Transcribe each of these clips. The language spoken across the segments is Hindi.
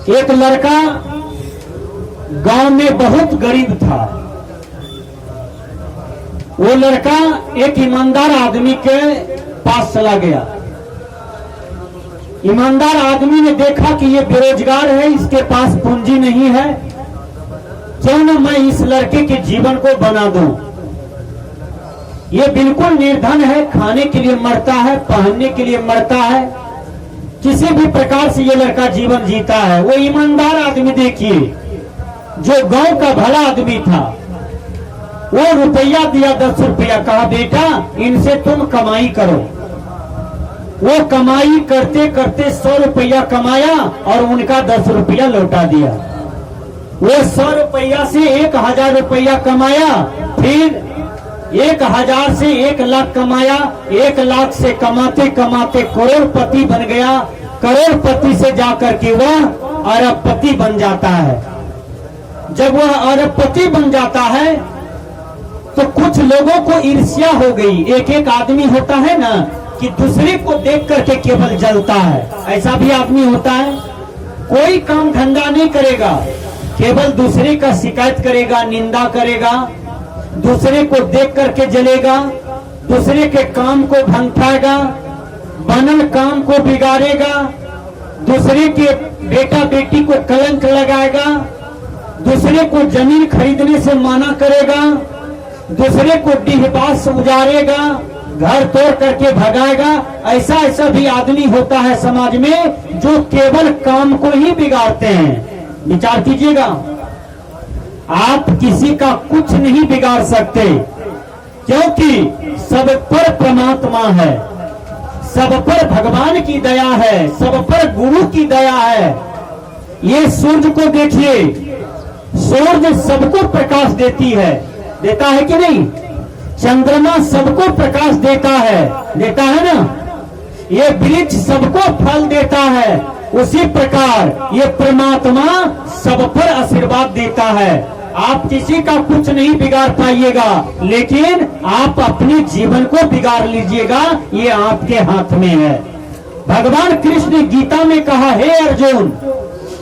एक लड़का गांव में बहुत गरीब था। वो लड़का एक ईमानदार आदमी के पास चला गया। ईमानदार आदमी ने देखा कि ये बेरोजगार है, इसके पास पूंजी नहीं है, क्यों न मैं इस लड़के के जीवन को बना दूं। ये बिल्कुल निर्धन है, खाने के लिए मरता है, पहनने के लिए मरता है, किसी भी प्रकार से ये लड़का जीवन जीता है। वो ईमानदार आदमी देखिए, जो गांव का भला आदमी था, वो रुपया दिया 10 रुपया, कहा बेटा इनसे तुम कमाई करो। वो कमाई करते करते 100 रुपया कमाया और उनका 10 रुपया लौटा दिया। वो 100 रुपया से 1000 रुपया कमाया, फिर 1000 से 1 लाख कमाया, 1 लाख से कमाते कमाते करोड़पति बन गया। करोड़पति से जाकर के वह अरबपति बन जाता है। जब वह अरबपति बन जाता है तो कुछ लोगों को ईर्ष्या हो गई। एक एक आदमी होता है ना कि दूसरे को देख करके केवल जलता है, ऐसा भी आदमी होता है। कोई काम धंधा नहीं करेगा, केवल दूसरे का शिकायत करेगा, निंदा करेगा, दूसरे को देख करके जलेगा, दूसरे के काम को भंगठाएगा, बनल काम को बिगाड़ेगा, दूसरे के बेटा बेटी को कलंक लगाएगा, दूसरे को जमीन खरीदने से मना करेगा, दूसरे को डीहबास उजाड़ेगा, घर तोड़ करके भगाएगा। ऐसा ऐसा भी आदमी होता है समाज में जो केवल काम को ही बिगाड़ते हैं। विचार कीजिएगा, आप किसी का कुछ नहीं बिगाड़ सकते, क्योंकि सब पर परमात्मा है, सब पर भगवान की दया है, सब पर गुरु की दया है। ये सूरज को देखिए, सूरज सबको प्रकाश देता है कि नहीं? चंद्रमा सबको प्रकाश देता है ना? ये वृक्ष सबको फल देता है। उसी प्रकार ये परमात्मा सब पर आशीर्वाद देता है। आप किसी का कुछ नहीं बिगाड़ पाइएगा, लेकिन आप अपने जीवन को बिगाड़ लीजिएगा, ये आपके हाथ में है। भगवान कृष्ण ने गीता में कहा, हे अर्जुन,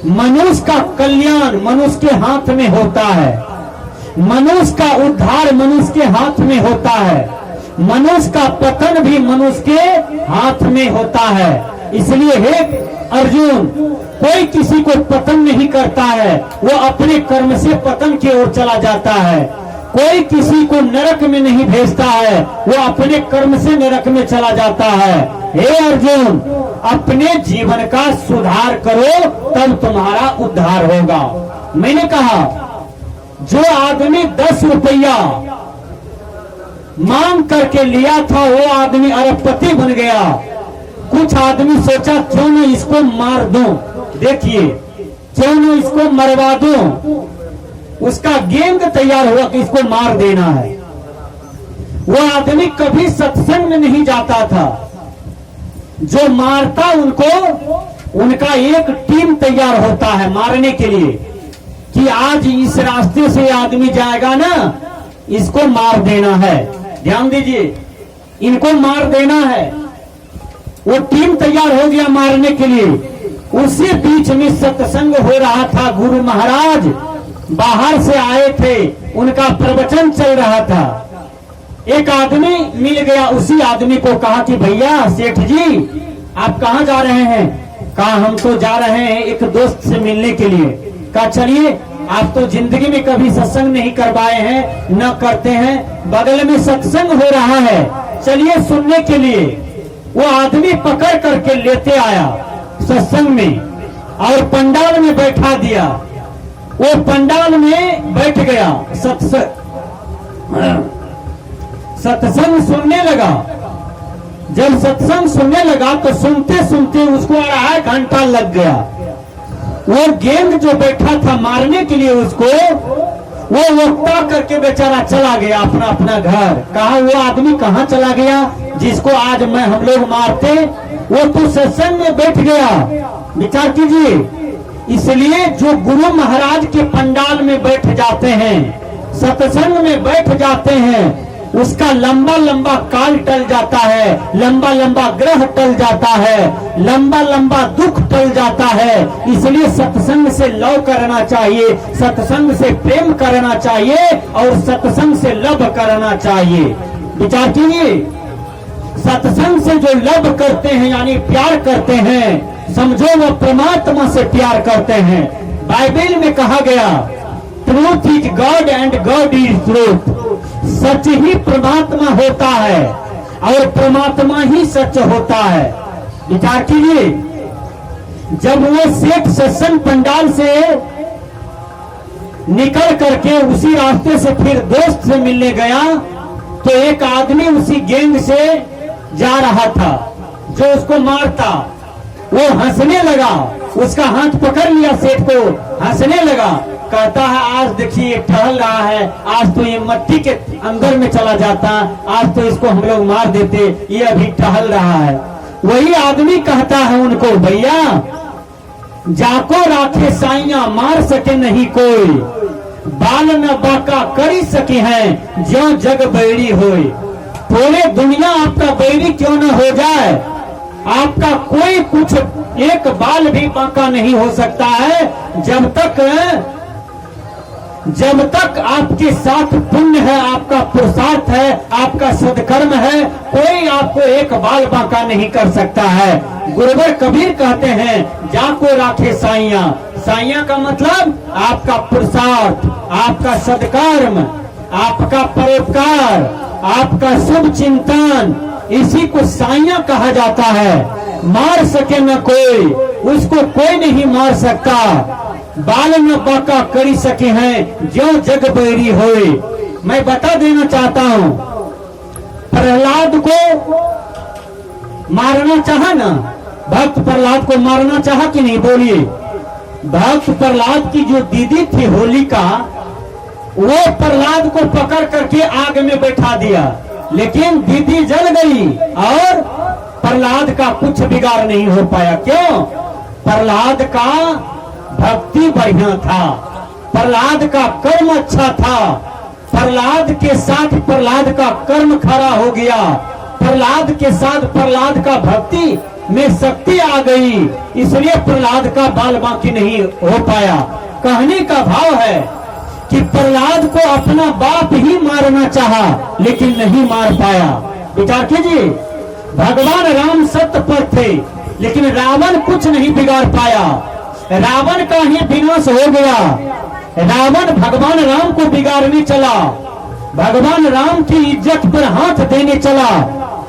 मनुष्य का कल्याण मनुष्य के हाथ में होता है, मनुष्य का उद्धार मनुष्य के हाथ में होता है, मनुष्य का पतन भी मनुष्य के हाथ में होता है। इसलिए हे अर्जुन, कोई किसी को पतन नहीं करता है, वो अपने कर्म से पतन की ओर चला जाता है। कोई किसी को नरक में नहीं भेजता है, वो अपने कर्म से नरक में चला जाता है। हे अर्जुन, अपने जीवन का सुधार करो, तब तुम्हारा उद्धार होगा। मैंने कहा, जो आदमी 10 रुपया मांग करके लिया था, वो आदमी अरबपति बन गया। कुछ आदमी सोचा, क्यों न इसको मार दूं, देखिए क्यों न इसको मरवा दूं। उसका गेंग तैयार हुआ कि इसको मार देना है। वो आदमी कभी सत्संग में नहीं जाता था। जो मारता उनको, उनका एक टीम तैयार होता है मारने के लिए, कि आज इस रास्ते से आदमी जाएगा ना, इसको मार देना है। ध्यान दीजिए, इनको मार देना है। वो टीम तैयार हो गया मारने के लिए। उसी बीच में सत्संग हो रहा था। गुरु महाराज बाहर से आए थे, उनका प्रवचन चल रहा था। एक आदमी मिल गया, उसी आदमी को कहा कि भैया सेठ जी, आप कहाँ जा रहे हैं? कहा, हम तो जा रहे हैं एक दोस्त से मिलने के लिए। कहा, चलिए, आप तो जिंदगी में कभी सत्संग नहीं करवाए हैं, न करते हैं, बगल में सत्संग हो रहा है, चलिए सुनने के लिए। वो आदमी पकड़ करके लेते आया सत्संग में और पंडाल में बैठा दिया। वो पंडाल में बैठ गया, सत्संग सुनने लगा। जब सत्संग सुनने लगा तो सुनते सुनते उसको 2.5 घंटा लग गया। वो गेंद जो बैठा था मारने के लिए उसको, वो वक्ता करके बेचारा चला गया अपना अपना घर। कहा, वो आदमी कहाँ चला गया जिसको आज हम लोग मारते? वो तो सत्संग में बैठ गया। विचार कीजिए। इसलिए जो गुरु महाराज के पंडाल में बैठ जाते हैं, सत्संग में बैठ जाते हैं, उसका लंबा लंबा काल टल जाता है, लंबा लंबा ग्रह टल जाता है, लंबा लंबा दुख टल जाता है। इसलिए सत्संग से लव करना चाहिए, सत्संग से प्रेम करना चाहिए और सत्संग से लव करना चाहिए। विचार कीजिए, सत्संग से जो लव करते हैं यानी प्यार करते हैं, समझो वो परमात्मा से प्यार करते हैं। बाइबल में कहा गया, truth is God and God is truth. सच ही परमात्मा होता है और परमात्मा ही सच होता है। विचार कीजिए, जब वो सेठ सत्संग पंडाल से निकल करके उसी रास्ते से फिर दोस्त से मिलने गया तो एक आदमी उसी गैंग से जा रहा था जो उसको मारता। वो हंसने लगा, उसका हाथ पकड़ लिया सेठ को, हंसने लगा, कहता है आज देखिए टहल रहा है, आज तो ये मट्टी के अंदर में चला जाता, आज तो इसको हम लोग मार देते, ये अभी टहल रहा है। वही आदमी कहता है उनको, भैया जाको राखे साइया मार सके नहीं कोई, बाल न बाका करी सके हैं ज्यों जग बैरी होए। पूरे दुनिया आपका बैरी क्यों न हो जाए, आपका कोई कुछ एक बाल भी बांका नहीं हो सकता है जब तक आपके साथ पुण्य है, आपका पुरुषार्थ है, आपका सदकर्म है, कोई आपको एक बाल बांका नहीं कर सकता है। गुरुवर कबीर कहते हैं, जाको राखे साइया। साइया का मतलब आपका पुरुषार्थ, आपका सदकर्म, आपका परोपकार, आपका शुभ चिंतन, इसी को साइया कहा जाता है। मार सके न कोई, उसको कोई नहीं मार सकता। बाल न बाका करी सके हैं जो जग बैरी होए। मैं बता देना चाहता हूँ, प्रहलाद को मारना चाहा ना, भक्त प्रहलाद को मारना चाहा कि नहीं, बोलिए। भक्त प्रहलाद की जो दीदी थी होलिका, वो प्रहलाद को पकड़ करके आग में बैठा दिया, लेकिन दीदी जल गई और प्रहलाद का कुछ बिगाड़ नहीं हो पाया। क्यों? प्रहलाद का भक्ति बढ़िया था, प्रहलाद का कर्म अच्छा था, प्रहलाद के साथ प्रहलाद का कर्म खड़ा हो गया, प्रहलाद के साथ प्रहलाद का भक्ति में शक्ति आ गई, इसलिए प्रहलाद का बाल बांकी नहीं हो पाया। कहने का भाव है कि प्रहलाद को अपना बाप ही मारना चाहा लेकिन नहीं मार पाया। विचार कीजिए, भगवान राम सत्य पर थे लेकिन रावण कुछ नहीं बिगाड़ पाया, रावण का ही विनाश हो गया। रावण भगवान राम को बिगाड़ने चला, भगवान राम की इज्जत पर हाथ देने चला,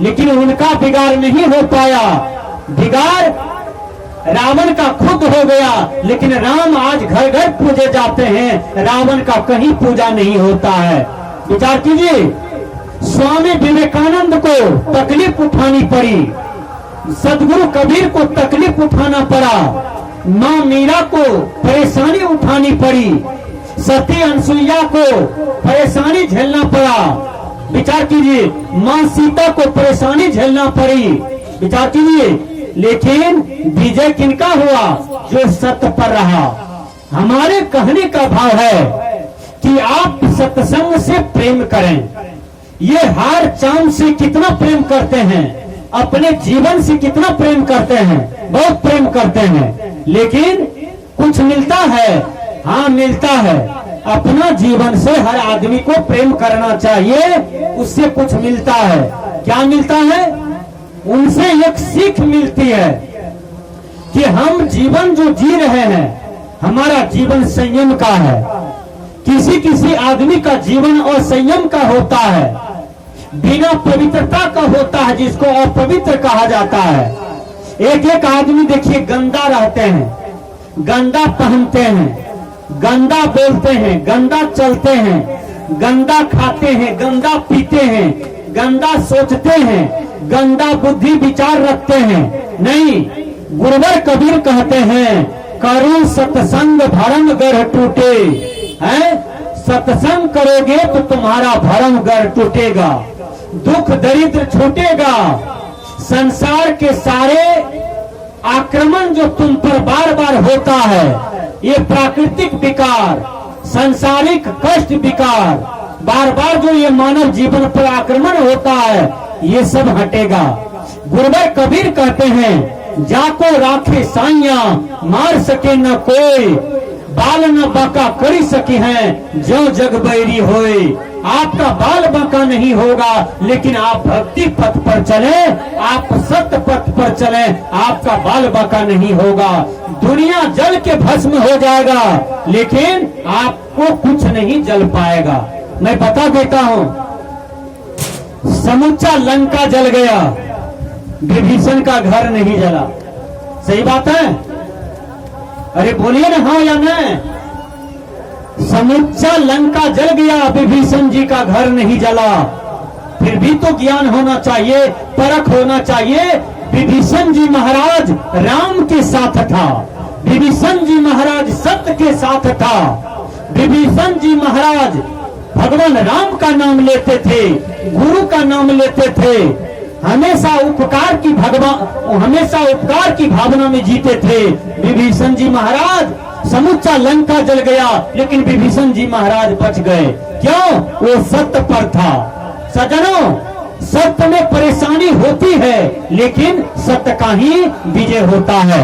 लेकिन उनका बिगाड़ नहीं हो पाया। बिगाड़ रावण का खुद हो गया, लेकिन राम आज घर घर पूजे जाते हैं, रावण का कहीं पूजा नहीं होता है। विचार कीजिए, स्वामी विवेकानंद को तकलीफ उठानी पड़ी, सदगुरु कबीर को तकलीफ उठाना पड़ा, माँ मीरा को परेशानी उठानी पड़ी, सती अनसुईया को परेशानी झेलना पड़ा। विचार कीजिए, माँ सीता को परेशानी झेलना पड़ी। विचार कीजिए, लेकिन विजय किनका हुआ? जो सत्य पर रहा। हमारे कहने का भाव है कि आप सत्संग से प्रेम करें। ये हार चांद से कितना प्रेम करते हैं, अपने जीवन से कितना प्रेम करते हैं, बहुत प्रेम करते हैं, लेकिन कुछ मिलता है? हाँ मिलता है। अपना जीवन से हर आदमी को प्रेम करना चाहिए, उससे कुछ मिलता है। क्या मिलता है? उनसे एक सीख मिलती है कि हम जीवन जो जी रहे हैं, हमारा जीवन संयम का है। किसी किसी आदमी का जीवन असंयम का होता है, बिना पवित्रता का होता है, जिसको अपवित्र कहा जाता है। एक एक आदमी देखिए गंदा रहते हैं, गंदा पहनते हैं, गंदा बोलते हैं, गंदा चलते हैं, गंदा खाते हैं, गंदा पीते हैं, गंदा सोचते हैं, गंदा बुद्धि विचार रखते हैं। नहीं, गुरुवर कबीर कहते हैं, करो सत्संग भरम गढ़ टूटे। है, सत्संग करोगे तो तुम्हारा भरम गढ़ टूटेगा, दुख दरिद्र छूटेगा, संसार के सारे आक्रमण जो तुम पर बार बार होता है, ये प्राकृतिक विकार, सांसारिक कष्ट विकार, बार बार जो ये मानव जीवन पर आक्रमण होता है ये सब हटेगा। गुरुवर कबीर कहते हैं, जाको राखे साइया मार सके न कोई, बाल न बाका करी सके हैं जो जग बैरी होए। आपका बाल बाका नहीं होगा, लेकिन आप भक्ति पथ पर चले, आप सत्य पथ पर चले, आपका बाल बाका नहीं होगा। दुनिया जल के भस्म हो जाएगा, लेकिन आपको कुछ नहीं जल पाएगा। मैं बता देता हूं, समूचा लंका जल गया, विभीषण का घर नहीं जला। सही बात है? अरे बोलिए ना हाँ या नहीं। समूचा लंका जल गया, विभीषण जी का घर नहीं जला। फिर भी तो ज्ञान होना चाहिए, परख होना चाहिए। विभीषण जी महाराज राम के साथ था, विभीषण जी महाराज सत्य के साथ था, विभीषण जी महाराज भगवान राम का नाम लेते थे, गुरु का नाम लेते थे, हमेशा उपकार की भावना में जीते थे। विभीषण जी महाराज समूचा लंका जल गया, लेकिन विभीषण जी महाराज बच गए। क्यों? वो सत्य पर था। सज्जनों, सत्य में परेशानी होती है, लेकिन सत्य का ही विजय होता है।